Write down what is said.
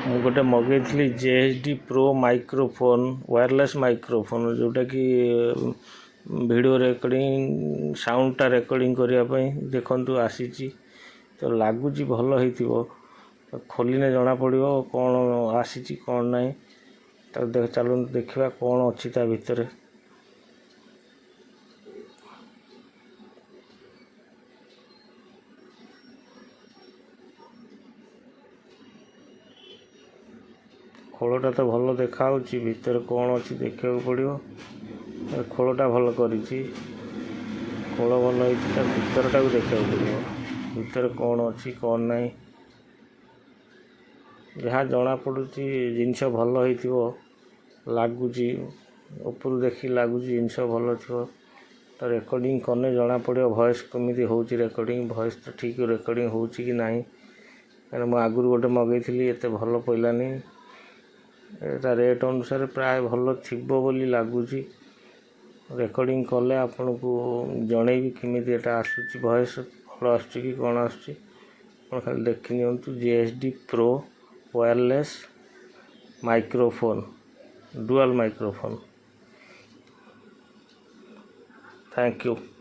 ମୁଁ ଗୋଟେ ମଗେଇଥିଲି JSD Pro microphone wireless microphone ଯେଉଁଟାକି ଭିଡ଼ିଓ ରେକର୍ଡ଼ିଂ ସାଉଣ୍ଡଟା ରେକର୍ଡ଼ିଂ କରିବା ପାଇଁ ଦେଖନ୍ତୁ ଆସିଛି ତ ଲାଗୁଛି ଭଲ ହେଇଥିବ ଖୋଲିଲେ ଜଣାପଡ଼ିବ କ'ଣ ଆସିଛି କ'ଣ ନାହିଁ ତାକୁ ଚାଲନ୍ତୁ ଦେଖିବା କ'ଣ ଅଛି ତା ଭିତରେ ଖୋଳଟା ତ ଭଲ ଦେଖାହେଉଛି ଭିତରେ କ'ଣ ଅଛି ଦେଖିବାକୁ ପଡ଼ିବ ଖୋଳଟା ଭଲ କରିଛି ଖୋଳ ଭଲ ହେଇଛି ତା ଭିତରଟାକୁ ଦେଖିବାକୁ ପଡ଼ିବ ଭିତରେ କ'ଣ ଅଛି କ'ଣ ନାହିଁ ଯାହା ଜଣାପଡ଼ୁଛି ଜିନିଷ ଭଲ ହେଇଥିବ ଲାଗୁଛି ଉପରୁ ଦେଖି ଲାଗୁଛି ଜିନିଷ ଭଲ ଥିବ ତ ରେକର୍ଡ଼ିଂ କଲେ ଜଣାପଡ଼ିବ ଭଏସ୍ କେମିତି ହେଉଛି ରେକର୍ଡ଼ିଂ ଭଏସ୍ ତ ଠିକ୍ ରେକର୍ଡ଼ିଂ ହେଉଛି କି ନାହିଁ କାରଣ ମୁଁ ଆଗରୁ ଗୋଟେ ମଗେଇଥିଲି ଏତେ ଭଲ ପଡ଼ିଲାନି এটা ରେଟ୍ ଅନୁସାରେ ପ୍ରାୟ ଭଲ ଥିବ ବୋଲି ଲାଗୁଛି ରେକର୍ଡ଼ିଂ କଲେ ଆପଣଙ୍କୁ ଜଣେଇବି କେମିତି ଏଟା ଆସୁଛି ଭଏସ୍ ଭଲ ଆସୁଛି କି କ'ଣ ଆସୁଛି ଆପଣ ଖାଲି ଦେଖି ନିଅନ୍ତୁ JSD Pro wireless microphone dual microphone thank you